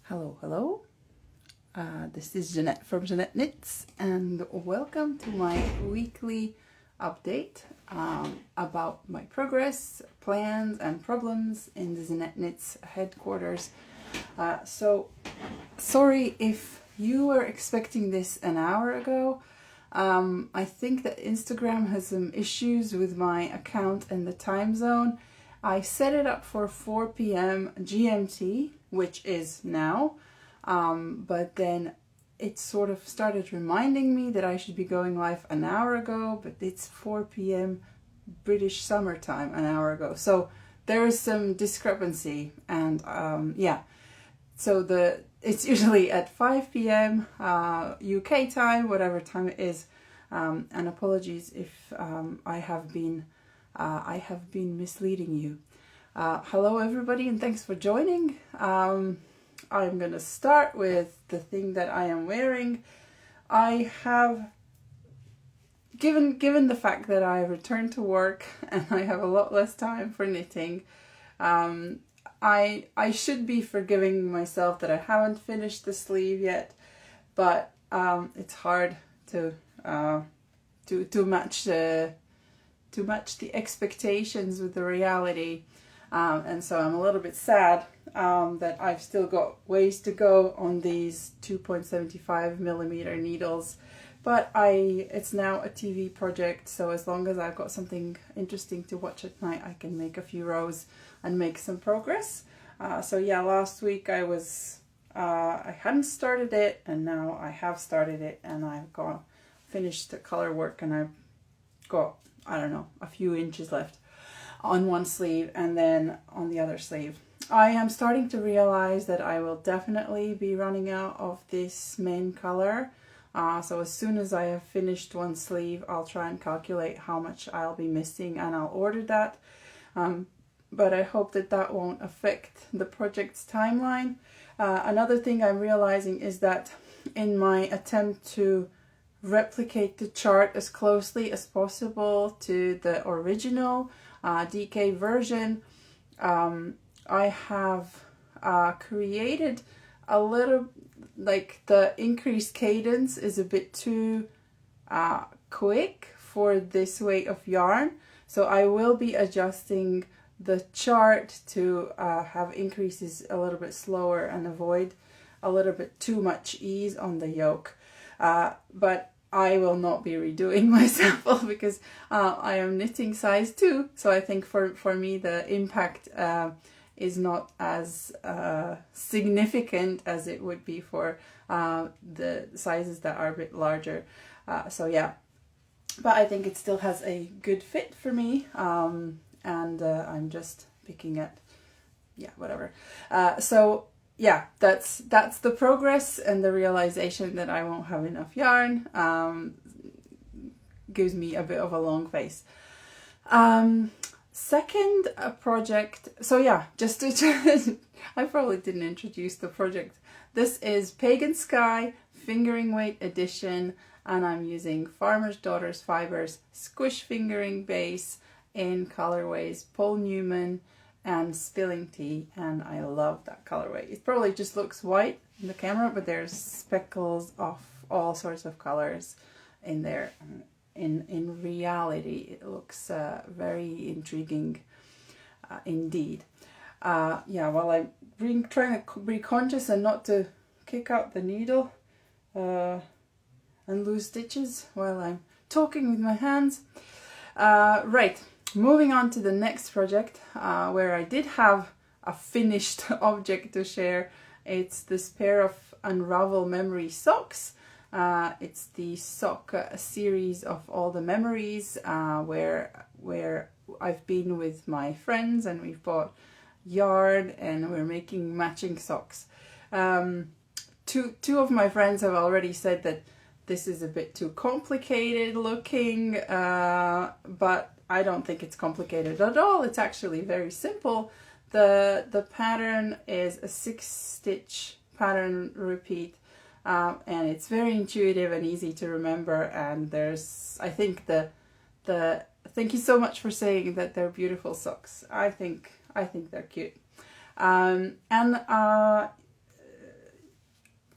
Hello, hello. This is Jeanette from Zanete Knits, and welcome to my weekly update about my progress, plans, and problems in the Zanete Knits headquarters. So, sorry if you were expecting this an hour ago. I think that Instagram has some issues with my account and the time zone. I set it up for 4 p.m. GMT, which is now, but then it sort of started reminding me that I should be going live an hour ago, but it's 4 p.m. British summertime an hour ago. So there is some discrepancy, and yeah, so it's usually at 5 p.m. UK time, whatever time it is, and apologies if I have been misleading you. Hello everybody, and thanks for joining. I'm going to start with the thing that I am wearing. I have, given the fact that I returned to work and I have a lot less time for knitting, I should be forgiving myself that I haven't finished the sleeve yet, but it's hard to match the expectations with the reality, and so I'm a little bit sad that I've still got ways to go on these 2.75mm needles, but it's now a TV project, so as long as I've got something interesting to watch at night, I can make a few rows and make some progress. So yeah, last week I hadn't started it, and now I have started it, and I've finished the color work, and I've got, I don't know, a few inches left on one sleeve and then on the other sleeve. I am starting to realize that I will definitely be running out of this main color. So as soon as I have finished one sleeve, I'll try and calculate how much I'll be missing, and I'll order that. But I hope that won't affect the project's timeline. Another thing I'm realizing is that in my attempt to replicate the chart as closely as possible to the original DK version, I have created a little, like, the increased cadence is a bit too quick for this weight of yarn, so I will be adjusting the chart to have increases a little bit slower and avoid a little bit too much ease on the yoke. But I will not be redoing my sample because I am knitting size 2, so I think for me the impact is not as significant as it would be for the sizes that are a bit larger. So yeah, but I think it still has a good fit for me, and I'm just picking at, yeah, whatever. So yeah, that's the progress, and the realization that I won't have enough yarn gives me a bit of a long face. Second project, so yeah, just to I probably didn't introduce the project. This is Pagan Sky Fingering Weight Edition, and I'm using Farmer's Daughter's Fibers Squish Fingering Base in colorways Paul Newman and Spilling Tea, and I love that colorway. It probably just looks white in the camera, but there's speckles of all sorts of colors in there. In reality, it looks very intriguing indeed. Yeah, while I'm trying to be conscious and not to kick out the needle and lose stitches while I'm talking with my hands. Right. Moving on to the next project, where I did have a finished object to share. It's this pair of Unravel Memory socks. It's the sock series of all the memories, where I've been with my friends and we've bought yarn and we're making matching socks. Two of my friends have already said that this is a bit too complicated looking, but I don't think it's complicated at all. It's actually very simple. The pattern is a 6-stitch pattern repeat, and it's very intuitive and easy to remember. And there's, I think thank you so much for saying that they're beautiful socks. I think they're cute. And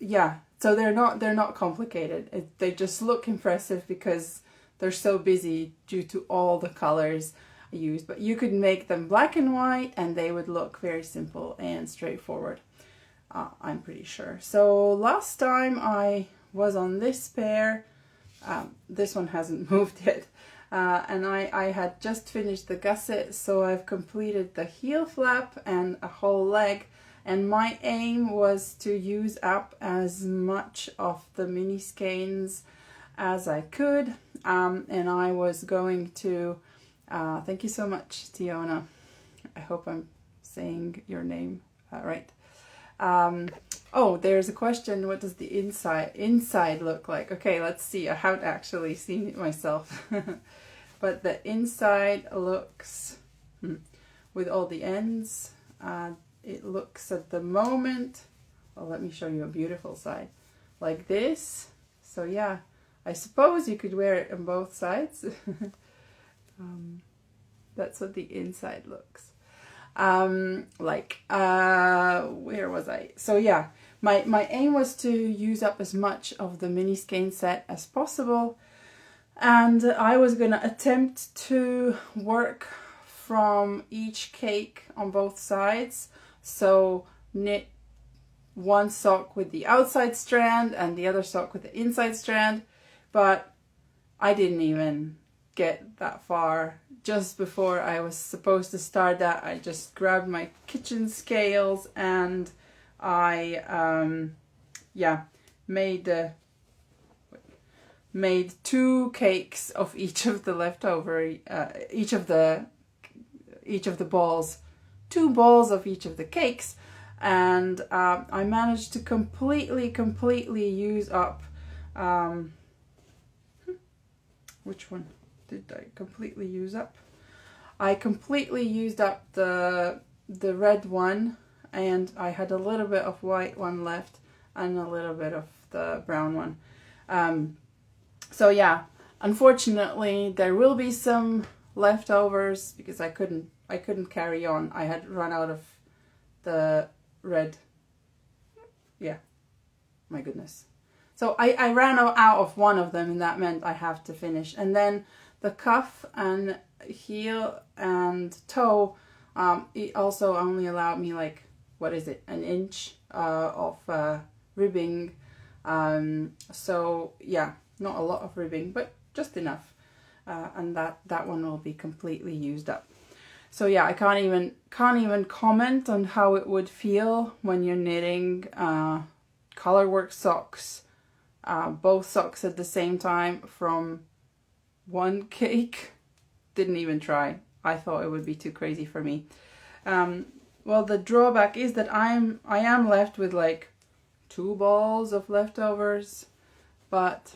yeah, so they're not complicated. They just look impressive because they're so busy due to all the colors used. But you could make them black and white and they would look very simple and straightforward. I'm pretty sure. So last time I was on this pair, this one hasn't moved yet, and I had just finished the gusset, so I've completed the heel flap and a whole leg, and my aim was to use up as much of the mini skeins as I could, and I was going to, thank you so much, Tiona, I hope I'm saying your name right. Oh, there's a question. What does the inside look like? Okay, let's see. I haven't actually seen it myself. But the inside looks, with all the ends, it looks at the moment, well, let me show you a beautiful side, like this. So yeah, I suppose you could wear it on both sides. That's what the inside looks. Where was I? So yeah, my aim was to use up as much of the mini skein set as possible, and I was gonna attempt to work from each cake on both sides. So knit one sock with the outside strand and the other sock with the inside strand, but I didn't even get that far. Just before I was supposed to start that, I just grabbed my kitchen scales and I made 2 cakes of each of the leftover each of the balls, 2 balls of each of the cakes, and I managed to completely use up which one did I completely use up? I completely used up the red one, and I had a little bit of white one left and a little bit of the brown one. So yeah, unfortunately there will be some leftovers because I couldn't carry on. I had run out of the red. Yeah, my goodness. So I ran out of one of them, and that meant I have to finish. And then the cuff and heel and toe, it also only allowed me like, what is it, an inch of ribbing. So yeah, not a lot of ribbing, but just enough. And that one will be completely used up. So yeah, I can't even comment on how it would feel when you're knitting colorwork socks, both socks at the same time from one cake. Didn't even try. I thought it would be too crazy for me. Well, the drawback is that I am left with like 2 balls of leftovers, but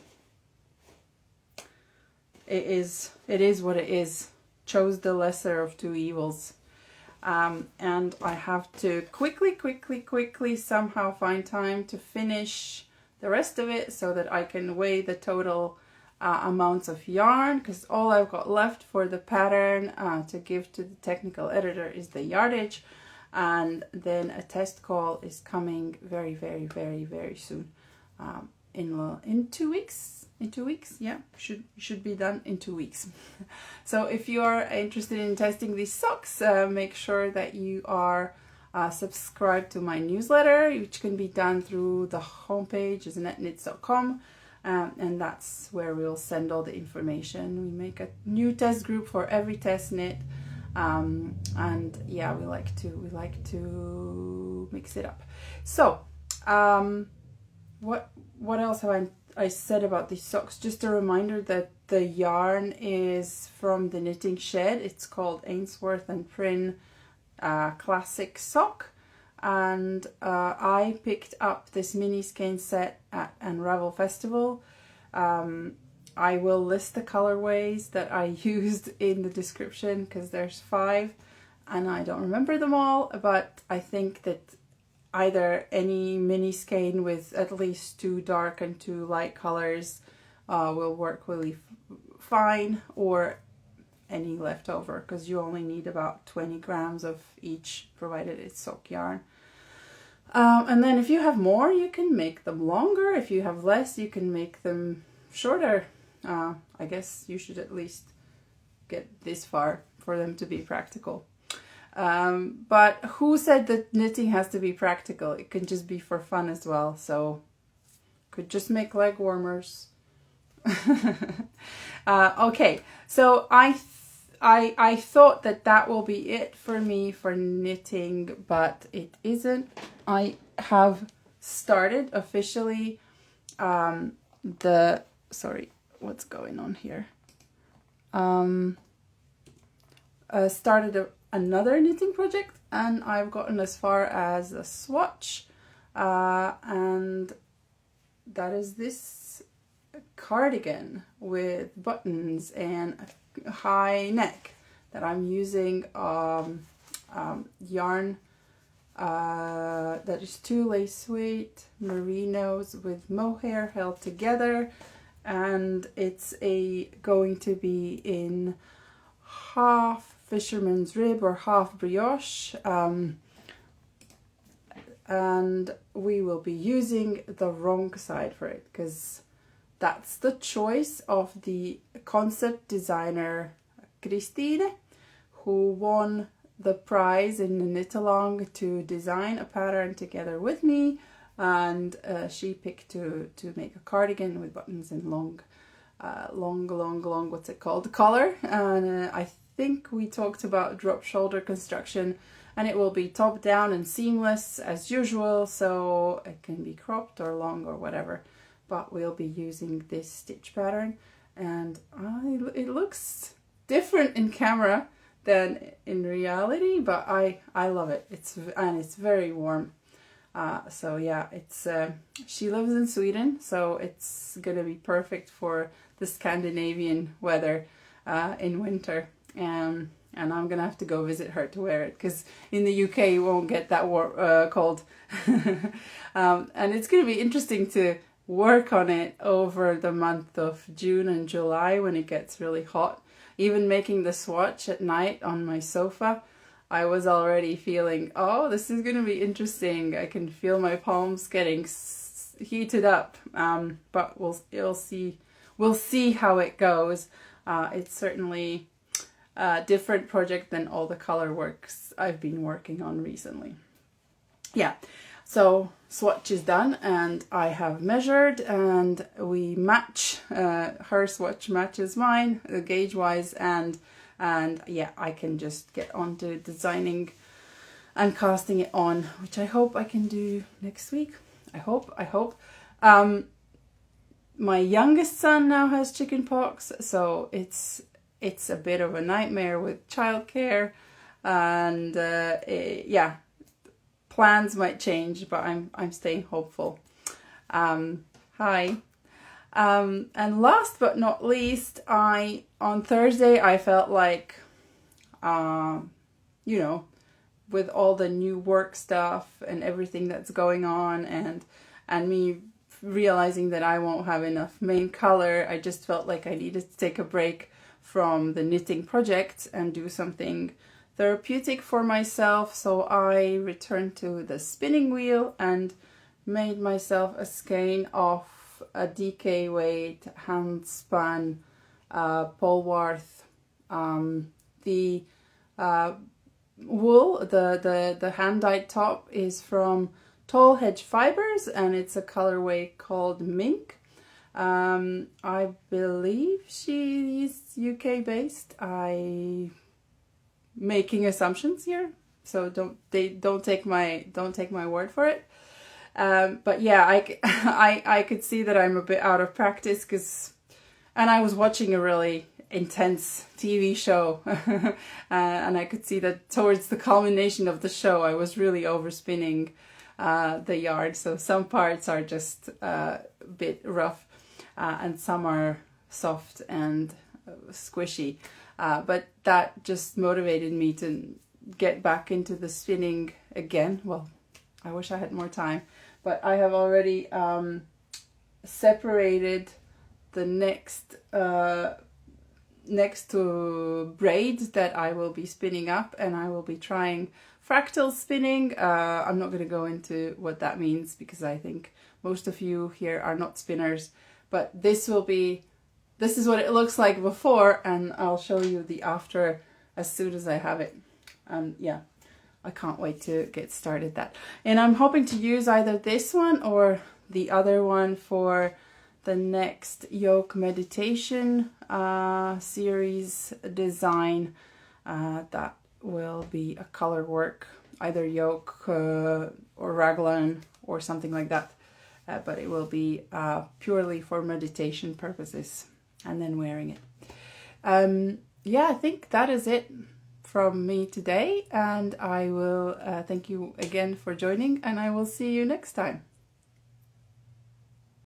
it is what it is. Chose the lesser of 2 evils. And I have to quickly somehow find time to finish the rest of it so that I can weigh the total amounts of yarn, because all I've got left for the pattern to give to the technical editor is the yardage, and then a test call is coming very soon, in 2 weeks. In 2 weeks, yeah, should be done in 2 weeks. So if you are interested in testing these socks, make sure that you are subscribed to my newsletter, which can be done through the homepage, zaneteknits.com, and that's where we'll send all the information. We make a new test group for every test knit, and yeah, we like to mix it up. So what else have I said about these socks? Just a reminder that the yarn is from the Knitting Shed. It's called Ainsworth and Prynne Classic Sock, and I picked up this mini skein set at Unravel Festival. I will list the colorways that I used in the description because there's 5 and I don't remember them all, but I think that either any mini skein with at least 2 dark and 2 light colors will work really fine, or any leftover, because you only need about 20 grams of each, provided it's sock yarn. And then if you have more, you can make them longer. If you have less, you can make them shorter. I guess you should at least get this far for them to be practical. But who said that knitting has to be practical? It can just be for fun as well. So could just make leg warmers. Okay, so I thought that will be it for me for knitting, but it isn't. I have started officially sorry, what's going on here? Started another knitting project, and I've gotten as far as a swatch, and that is this cardigan with buttons and a high neck that I'm using yarn that is 2 lace weight merinos with mohair held together, and it's going to be in half fisherman's rib or half brioche, and we will be using the wrong side for it because that's the choice of the concept designer Christine, who won the prize in the knit along to design a pattern together with me, and she picked to make a cardigan with buttons and long what's it called, collar. And I think we talked about drop shoulder construction, and it will be top down and seamless as usual, so it can be cropped or long or whatever, but we'll be using this stitch pattern, and it looks different in camera than in reality, but I love it. It's very warm. So yeah, it's she lives in Sweden, so it's gonna be perfect for the Scandinavian weather in winter, and I'm gonna have to go visit her to wear it because in the UK it won't get that cold. And it's gonna be interesting to work on it over the month of June and July when it gets really hot. Even making the swatch at night on my sofa, I was already feeling, oh, this is going to be interesting. I can feel my palms getting heated up, but we'll see how it goes. It's certainly a different project than all the color works I've been working on recently. Yeah, so swatch is done, and I have measured, and we match. Her swatch matches mine, gauge wise, and yeah, I can just get on to designing and casting it on, which I hope I can do next week. I hope. My youngest son now has chickenpox, so it's a bit of a nightmare with childcare, and yeah, plans might change, but I'm staying hopeful. Hi. And last but not least, on Thursday I felt like, you know, with all the new work stuff and everything that's going on, and me realizing that I won't have enough main color, I just felt like I needed to take a break from the knitting project and do something therapeutic for myself. So I returned to the spinning wheel and made myself a skein of a DK weight hand spun Polwarth. The wool, the hand dyed top is from Tall Hedge Fibers, and it's a colorway called Mink. I believe she's UK based. I making assumptions here, so don't take my word for it. But yeah, I could see that I'm a bit out of practice and I was watching a really intense TV show, and I could see that towards the culmination of the show, I was really overspinning the yarn. So some parts are just a bit rough, and some are soft and squishy. But that just motivated me to get back into the spinning again. Well, I wish I had more time, but I have already separated the next to braid that I will be spinning up, and I will be trying fractal spinning. I'm not going to go into what that means because I think most of you here are not spinners, but this is what it looks like before, and I'll show you the after as soon as I have it. Yeah, I can't wait to get started that. And I'm hoping to use either this one or the other one for the next yoke meditation series design. That will be a color work, either yoke or raglan or something like that. But it will be purely for meditation purposes and then wearing it. Yeah, I think that is it from me today, and I will thank you again for joining, and I will see you next time.